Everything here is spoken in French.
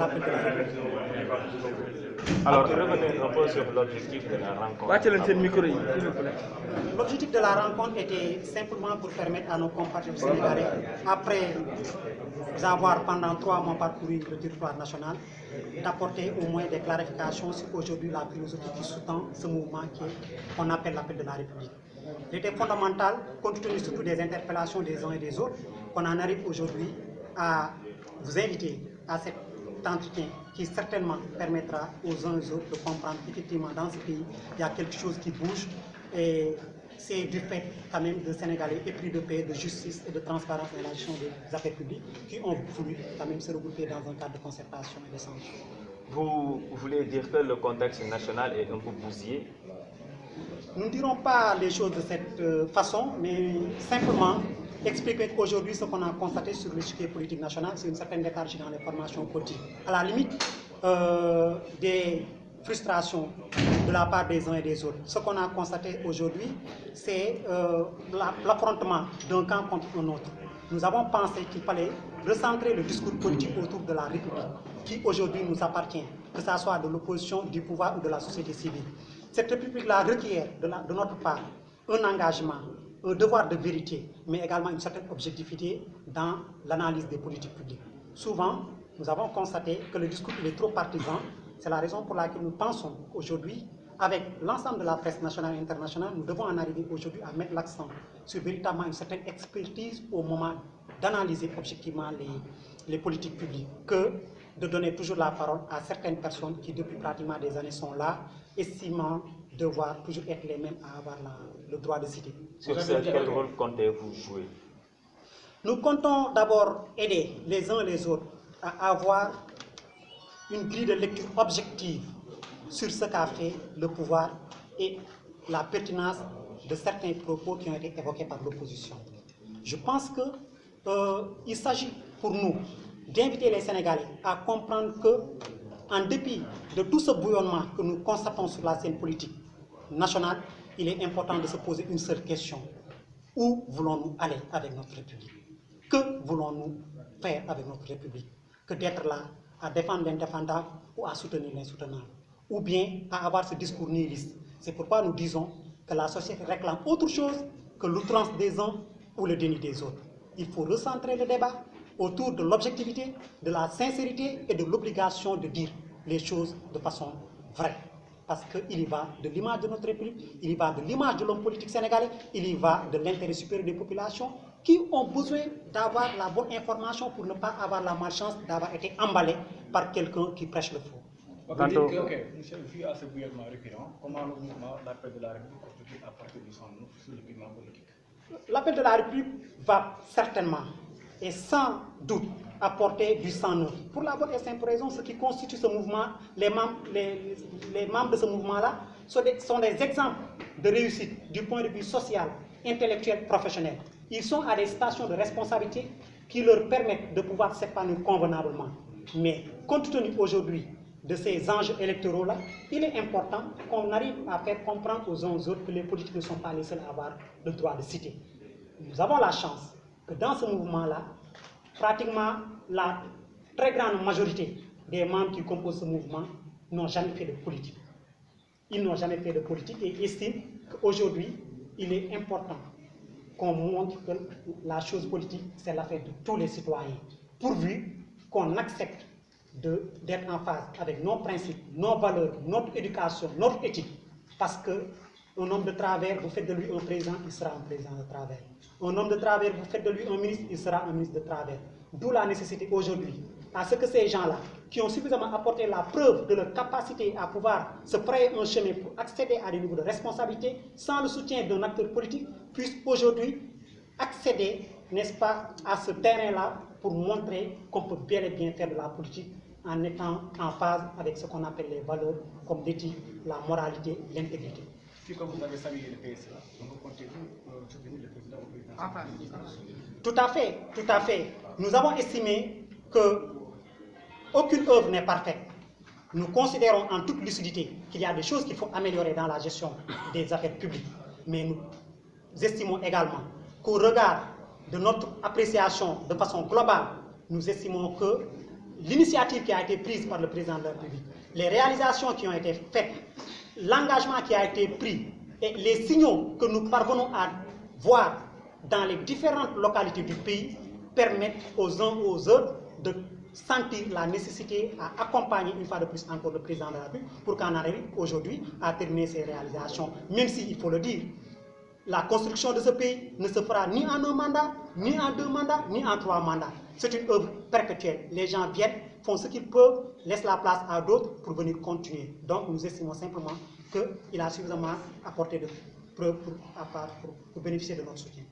l'appel de la République. Alors, revenez un peu sur l'objectif de la rencontre. L'objectif de la rencontre était simplement pour permettre à nos compatriotes sénégalais, après avoir pendant 3 mois parcouru le territoire national, d'apporter au moins des clarifications sur aujourd'hui la philosophie qui sous-tend ce mouvement qu'on appelle l'appel de la République. Il était fondamental, compte tenu surtout des interpellations des uns et des autres, qu'on en arrive aujourd'hui à vous inviter à cet entretien qui certainement permettra aux uns et aux autres de comprendre qu'effectivement dans ce pays, il y a quelque chose qui bouge et c'est du fait quand même de Sénégalais épris de paix, de justice et de transparence dans la gestion des affaires publiques qui ont voulu quand même se regrouper dans un cadre de concertation et d'échange. Vous voulez dire que le contexte national est un peu bousillé? Nous ne dirons pas les choses de cette façon, mais simplement expliquer qu'aujourd'hui, ce qu'on a constaté sur l'échiquier politique national, c'est une certaine léthargie dans les formations politiques. À la limite, des frustrations de la part des uns et des autres. Ce qu'on a constaté aujourd'hui, c'est l'affrontement d'un camp contre un autre. Nous avons pensé qu'il fallait recentrer le discours politique autour de la République, qui aujourd'hui nous appartient, que ce soit de l'opposition, du pouvoir ou de la société civile. Cette République-là requiert de notre part un engagement, un devoir de vérité, mais également une certaine objectivité dans l'analyse des politiques publiques. Souvent, nous avons constaté que le discours est trop partisan. C'est la raison pour laquelle nous pensons qu'aujourd'hui, avec l'ensemble de la presse nationale et internationale, nous devons en arriver aujourd'hui à mettre l'accent sur véritablement une certaine expertise au moment d'analyser objectivement les politiques publiques, que de donner toujours la parole à certaines personnes qui depuis pratiquement des années sont là, estimant devoir toujours être les mêmes à avoir le droit de citer. Sur ce, quel rôle comptez-vous jouer? Nous comptons d'abord aider les uns et les autres à avoir une grille de lecture objective sur ce qu'a fait le pouvoir et la pertinence de certains propos qui ont été évoqués par l'opposition. Je pense qu'il s'agit pour nous d'inviter les Sénégalais à comprendre que, en dépit de tout ce bouillonnement que nous constatons sur la scène politique nationale, il est important de se poser une seule question. Où voulons-nous aller avec notre République? Que voulons-nous faire avec notre République? Que d'être là à défendre l'indéfendable ou à soutenir l'insoutenable? Ou bien à avoir ce discours nihiliste? C'est pourquoi nous disons que la société réclame autre chose que l'outrance des uns ou le déni des autres. Il faut recentrer le débat autour de l'objectivité, de la sincérité et de l'obligation de dire les choses de façon vraie. Parce qu'il y va de l'image de notre République, il y va de l'image de l'homme politique sénégalais, il y va de l'intérêt supérieur des populations qui ont besoin d'avoir la bonne information pour ne pas avoir la malchance d'avoir été emballé par quelqu'un qui prêche le faux. Monsieur, vu à ce bouillonnement récurrent, comment le mouvement l'appel de la République constitue à partir de son nom sur le climat politique? L'appel de la République va certainement et sans doute apporter du sang neuf. Pour la bonne et simple raison, ce qui constitue ce mouvement, les membres de ce mouvement-là sont des exemples de réussite du point de vue social, intellectuel, professionnel. Ils sont à des stations de responsabilité qui leur permettent de pouvoir s'épanouir convenablement. Mais compte tenu aujourd'hui de ces enjeux électoraux-là, il est important qu'on arrive à faire comprendre aux uns aux autres que les politiques ne sont pas les seuls à avoir le droit de citer. Nous avons la chance que dans ce mouvement-là, pratiquement la très grande majorité des membres qui composent ce mouvement n'ont jamais fait de politique. Ils n'ont jamais fait de politique et estiment qu'aujourd'hui, il est important qu'on montre que la chose politique, c'est l'affaire de tous les citoyens, pourvu qu'on accepte d'être en phase avec nos principes, nos valeurs, notre éducation, notre éthique, parce que un homme de travers, vous faites de lui un président, il sera un président de travers. Un homme de travers, vous faites de lui un ministre, il sera un ministre de travers. D'où la nécessité aujourd'hui, à ce que ces gens-là, qui ont suffisamment apporté la preuve de leur capacité à pouvoir se frayer un chemin pour accéder à des niveaux de responsabilité, sans le soutien d'un acteur politique, puissent aujourd'hui accéder, n'est-ce pas, à ce terrain-là pour montrer qu'on peut bel et bien faire de la politique en étant en phase avec ce qu'on appelle les valeurs comme l'éthique, la moralité, l'intégrité. Si comme vous avez salué le PSA, donc comptez-vous soutenir le président au président? Tout à fait, tout à fait. Nous avons estimé qu'aucune œuvre n'est parfaite. Nous considérons en toute lucidité qu'il y a des choses qu'il faut améliorer dans la gestion des affaires publiques. Mais nous estimons également qu'au regard de notre appréciation de façon globale, nous estimons que l'initiative qui a été prise par le président de la République, les réalisations qui ont été faites, l'engagement qui a été pris et les signaux que nous parvenons à voir dans les différentes localités du pays permettent aux uns aux autres de sentir la nécessité à accompagner une fois de plus encore le président de la République pour qu'on arrive aujourd'hui à terminer ces réalisations. Même si, il faut le dire, la construction de ce pays ne se fera ni en un mandat, ni en 2 mandats, ni en 3 mandats. C'est une œuvre perpétuelle. Les gens viennent, font ce qu'ils peuvent, laissent la place à d'autres pour venir continuer. Donc nous estimons simplement qu'il a suffisamment apporté de preuves pour bénéficier de notre soutien.